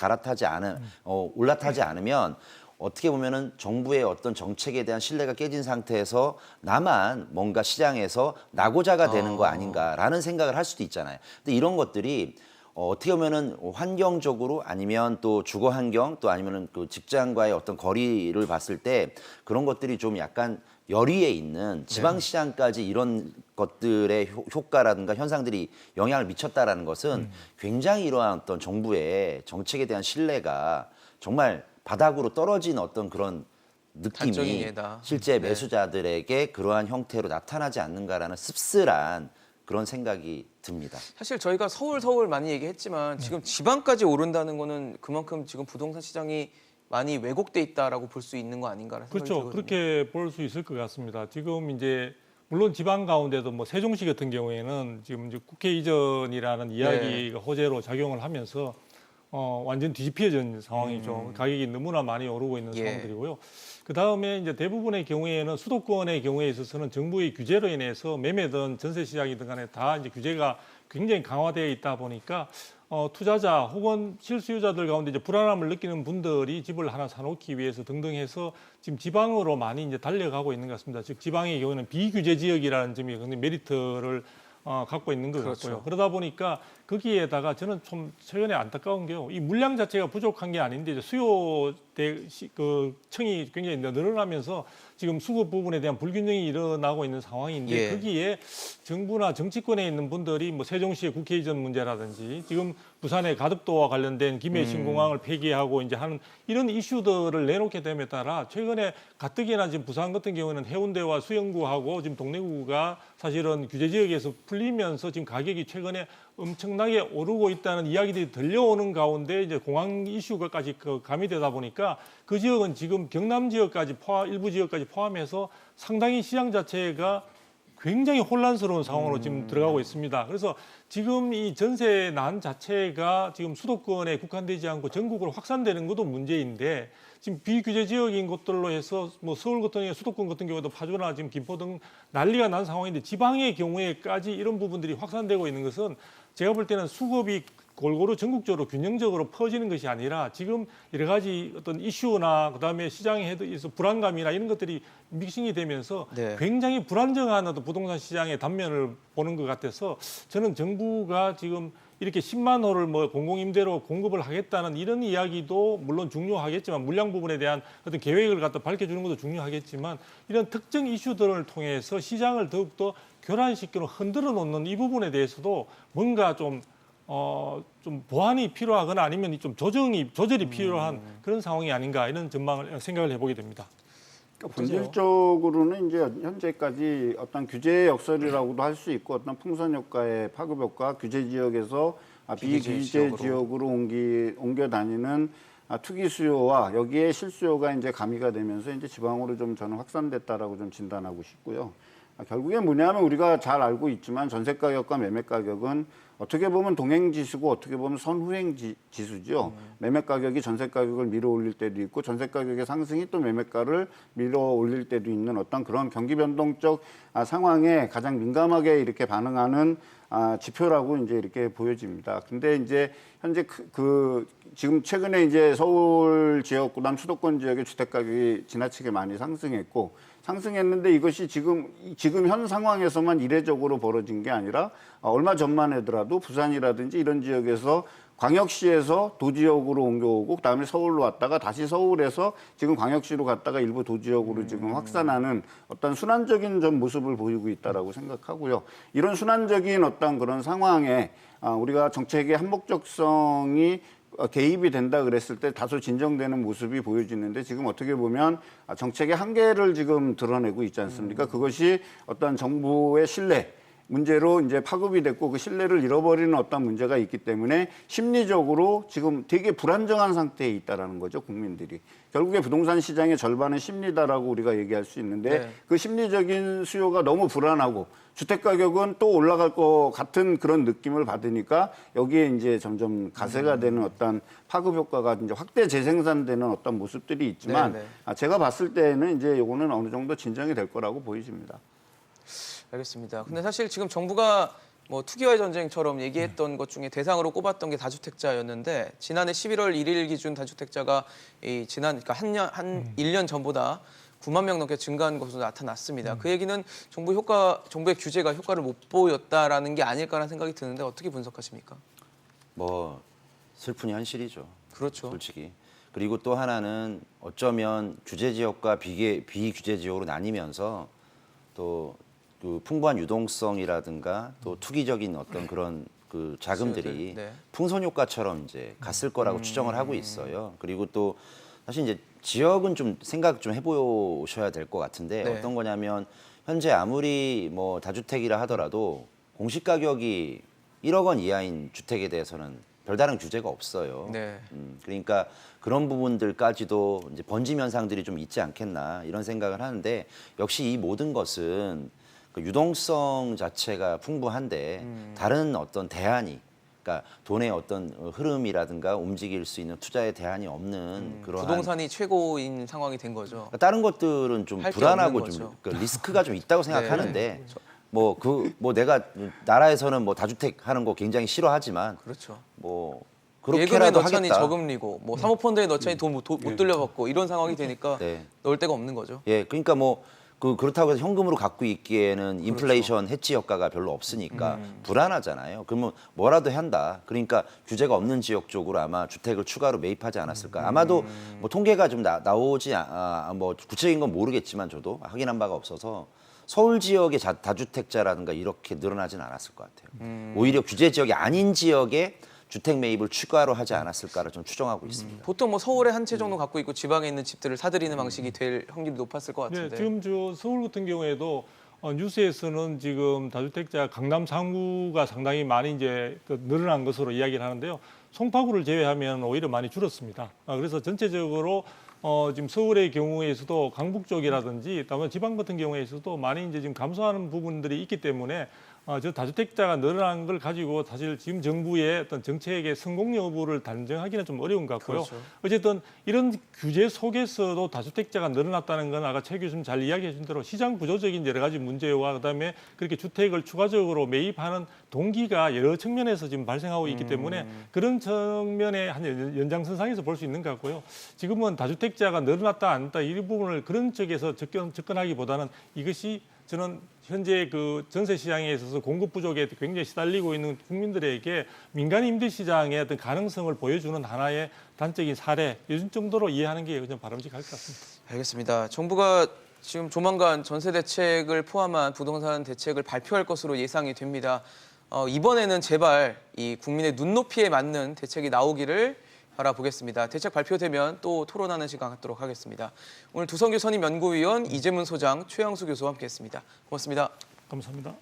올라타지 않으면 어떻게 보면은 정부의 어떤 정책에 대한 신뢰가 깨진 상태에서 나만 뭔가 시장에서 낙오자가 되는 거 아닌가라는 생각을 할 수도 있잖아요. 근데 이런 것들이 어떻게 보면은 환경적으로 아니면 또 주거 환경 또 아니면은 그 직장과의 어떤 거리를 봤을 때 그런 것들이 좀 약간 열위에 있는 지방 시장까지 이런 것들의 효과라든가 현상들이 영향을 미쳤다라는 것은 굉장히 이러한 어떤 정부의 정책에 대한 신뢰가 정말 바닥으로 떨어진 어떤 그런 단적인 느낌이 예다. 실제 네. 매수자들에게 그러한 형태로 나타나지 않는가라는 씁쓸한 그런 생각이 듭니다. 사실 저희가 서울 많이 얘기했지만 지금 지방까지 오른다는 거는 그만큼 지금 부동산 시장이 많이 왜곡돼 있다라고 볼 수 있는 거 아닌가라는 생각이 그렇죠. 들거든요. 그렇게 볼 수 있을 것 같습니다. 지금 이제 물론 지방 가운데도 뭐 세종시 같은 경우에는 지금 이제 국회 이전이라는 이야기가 호재로 작용을 하면서 완전 뒤집혀진 상황이죠. 가격이 너무나 많이 오르고 있는 상황들이고요. 그 다음에 이제 대부분의 경우에는 수도권의 경우에 있어서는 정부의 규제로 인해서 매매든 전세 시장이든 간에 다 이제 규제가 굉장히 강화되어 있다 보니까 투자자 혹은 실수요자들 가운데 이제 불안함을 느끼는 분들이 집을 하나 사놓기 위해서 등등 해서 지금 지방으로 많이 이제 달려가고 있는 것 같습니다. 즉 지방의 경우에는 비규제 지역이라는 점이 굉장히 메리트를 갖고 있는 것 그렇죠. 같고요. 그러다 보니까 거기에다가 저는 좀 최근에 안타까운 게요. 이 물량 자체가 부족한 게 아닌데 이제 그 층이 굉장히 늘어나면서 지금 수급 부분에 대한 불균형이 일어나고 있는 상황인데 예. 거기에 정부나 정치권에 있는 분들이 뭐 세종시의 국회 이전 문제라든지 지금 부산의 가덕도와 관련된 김해 신공항을 폐기하고 이제 하는 이런 이슈들을 내놓게 됨에 따라 최근에 가뜩이나 지금 부산 같은 경우는 해운대와 수영구하고 지금 동래구가 사실은 규제 지역에서 풀리면서 지금 가격이 최근에 엄청나게 오르고 있다는 이야기들이 들려오는 가운데 이제 공항 이슈가까지 가미되다 보니까 그 지역은 지금 경남 지역까지 일부 지역까지 포함해서 상당히 시장 자체가 굉장히 혼란스러운 상황으로 지금 들어가고 있습니다. 그래서 지금 이 전세난 자체가 지금 수도권에 국한되지 않고 전국으로 확산되는 것도 문제인데 지금 비규제 지역인 것들로 해서 뭐 서울 같은 경우 수도권 같은 경우도 파주나 지금 김포 등 난리가 난 상황인데 지방의 경우에까지 이런 부분들이 확산되고 있는 것은 제가 볼 때는 수급이 골고루 전국적으로 균형적으로 퍼지는 것이 아니라 지금 여러 가지 어떤 이슈나 그다음에 시장에 있어 불안감이나 이런 것들이 믹싱이 되면서 네. 굉장히 불안정한 어떤 부동산 시장의 단면을 보는 것 같아서 저는 정부가 지금 이렇게 10만 호를 뭐 공공임대로 공급을 하겠다는 이런 이야기도 물론 중요하겠지만 물량 부분에 대한 어떤 계획을 갖다 밝혀주는 것도 중요하겠지만 이런 특정 이슈들을 통해서 시장을 더욱더 교란시키는 흔들어 놓는 이 부분에 대해서도 뭔가 좀 보완이 필요하거나 아니면 좀 조절이 필요한 그런 상황이 아닌가 이런 생각을 해보게 됩니다. 그러니까 본질적으로는 이제 현재까지 어떤 규제 역설이라고도 할 수 있고 어떤 풍선 효과의 파급 효과, 규제 지역에서 비규제 지역으로 옮겨 다니는 투기 수요와 여기에 실수요가 이제 가미가 되면서 이제 지방으로 좀 저는 확산됐다라고 좀 진단하고 싶고요. 결국엔 뭐냐면 우리가 잘 알고 있지만 전세 가격과 매매 가격은 어떻게 보면 동행 지수고 어떻게 보면 선후행 지수죠. 매매 가격이 전세 가격을 밀어 올릴 때도 있고 전세 가격의 상승이 또 매매가를 밀어 올릴 때도 있는 어떤 그런 경기 변동적 상황에 가장 민감하게 이렇게 반응하는 지표라고 이제 이렇게 보여집니다. 근데 이제 현재 지금 최근에 이제 서울 지역 그다음 수도권 지역의 주택 가격이 지나치게 많이 상승했는데 이것이 지금 현 상황에서만 이례적으로 벌어진 게 아니라 얼마 전만 하더라도 부산이라든지 이런 지역에서 광역시에서 도지역으로 옮겨오고 그다음에 서울로 왔다가 다시 서울에서 지금 광역시로 갔다가 일부 도지역으로 지금 확산하는 어떤 순환적인 좀 모습을 보이고 있다라고 생각하고요. 이런 순환적인 어떤 그런 상황에 우리가 정책의 한목적성이 개입이 된다 그랬을 때 다소 진정되는 모습이 보여지는데 지금 어떻게 보면 정책의 한계를 지금 드러내고 있지 않습니까? 그것이 어떤 정부의 신뢰 문제로 이제 파급이 됐고 그 신뢰를 잃어버리는 어떤 문제가 있기 때문에 심리적으로 지금 되게 불안정한 상태에 있다라는 거죠, 국민들이. 결국에 부동산 시장의 절반은 심리다라고 우리가 얘기할 수 있는데 네. 그 심리적인 수요가 너무 불안하고 주택 가격은 또 올라갈 것 같은 그런 느낌을 받으니까 여기에 이제 점점 가세가 되는 어떤 파급 효과가 이제 확대 재생산되는 어떤 모습들이 있지만 제가 봤을 때는 이제 요거는 어느 정도 진정이 될 거라고 보여집니다. 알겠습니다. 근데 사실 지금 정부가 뭐 투기와의 전쟁처럼 얘기했던 것 중에 대상으로 꼽았던 게 다주택자였는데 지난해 11월 1일 기준 다주택자가 그러니까 한 1년 전보다 9만 명 넘게 증가한 것으로 나타났습니다. 그 얘기는 정부의 규제가 효과를 못 보였다라는 게 아닐까라는 생각이 드는데 어떻게 분석하십니까? 뭐 슬픈 현실이죠. 그렇죠. 솔직히. 그리고 또 하나는 어쩌면 규제 지역과 비규제 지역으로 나뉘면서 또 그 풍부한 유동성이라든가 또 투기적인 어떤 그런 그 자금들이 네. 풍선 효과처럼 이제 갔을 거라고 추정을 하고 있어요. 그리고 또 사실 이제 지역은 좀 생각 좀 해보셔야 될 것 같은데 네. 어떤 거냐면 현재 아무리 뭐 다주택이라 하더라도 공시 가격이 1억 원 이하인 주택에 대해서는 별다른 규제가 없어요. 네. 그러니까 그런 부분들까지도 이제 번짐 현상들이 좀 있지 않겠나 이런 생각을 하는데 역시 이 모든 것은 그 유동성 자체가 풍부한데 다른 어떤 대안이 그러니까 돈의 어떤 흐름이라든가 움직일 수 있는 투자의 대안이 없는 그런 부동산이 최고인 상황이 된 거죠. 그러니까 다른 것들은 좀 할게 불안하고 없는 좀 거죠. 그 리스크가 좀 있다고 생각하는데 뭐 내가 나라에서는 뭐 다주택 하는 거 굉장히 싫어하지만 그렇죠. 뭐 예금에 그렇게라도 넣자니 하겠다. 저금리고 뭐 사모펀드에 넣자니 돈 못 돌려받고 이런 상황이 되니까 네. 넣을 데가 없는 거죠. 예, 그러니까 뭐 그렇다고 해서 현금으로 갖고 있기에는 인플레이션 해치 효과가 별로 없으니까 불안하잖아요. 그러면 뭐라도 한다. 그러니까 규제가 없는 지역 쪽으로 아마 주택을 추가로 매입하지 않았을까. 아마도 뭐 통계가 좀 나오지 뭐 구체적인 건 모르겠지만 저도 확인한 바가 없어서 서울 지역의 다주택자라든가 이렇게 늘어나지는 않았을 것 같아요. 오히려 규제 지역이 아닌 지역에 주택 매입을 추가로 하지 않았을까를 좀 추정하고 있습니다. 보통 뭐 서울에 한 채 정도 갖고 있고 지방에 있는 집들을 사들이는 방식이 될 확률이 높았을 것 같은데. 네, 지금 저 서울 같은 경우에도 뉴스에서는 지금 다주택자 강남 상구가 상당히 많이 이제 늘어난 것으로 이야기를 하는데요. 송파구를 제외하면 오히려 많이 줄었습니다. 그래서 전체적으로 지금 서울의 경우에서도 강북 쪽이라든지 다만 지방 같은 경우에서도 많이 이제 지금 감소하는 부분들이 있기 때문에 저 다주택자가 늘어난 걸 가지고 사실 지금 정부의 어떤 정책의 성공 여부를 단정하기는 좀 어려운 것 같고요. 그렇죠. 어쨌든 이런 규제 속에서도 다주택자가 늘어났다는 건 아까 최 교수님 잘 이야기해 준 대로 시장 구조적인 여러 가지 문제와 그다음에 그렇게 주택을 추가적으로 매입하는 동기가 여러 측면에서 지금 발생하고 있기 때문에 그런 측면의 한 연장선상에서 볼 수 있는 것 같고요. 지금은 다주택자가 늘어났다 안 났다 이 부분을 그런 쪽에서 접근하기보다는 이것이 저는 현재 그 전세 시장에 있어서 공급 부족에 굉장히 시달리고 있는 국민들에게 민간 임대 시장의 어떤 가능성을 보여주는 하나의 단적인 사례 요즘 정도로 이해하는 게 좀 바람직할 것 같습니다. 알겠습니다. 정부가 지금 조만간 전세 대책을 포함한 부동산 대책을 발표할 것으로 예상이 됩니다. 이번에는 제발 이 국민의 눈높이에 맞는 대책이 나오기를 바라보겠습니다. 대책 발표되면 또 토론하는 시간 갖도록 하겠습니다. 오늘 두성규 선임연구위원, 이재문 소장, 최양수 교수와 함께했습니다. 고맙습니다. 감사합니다.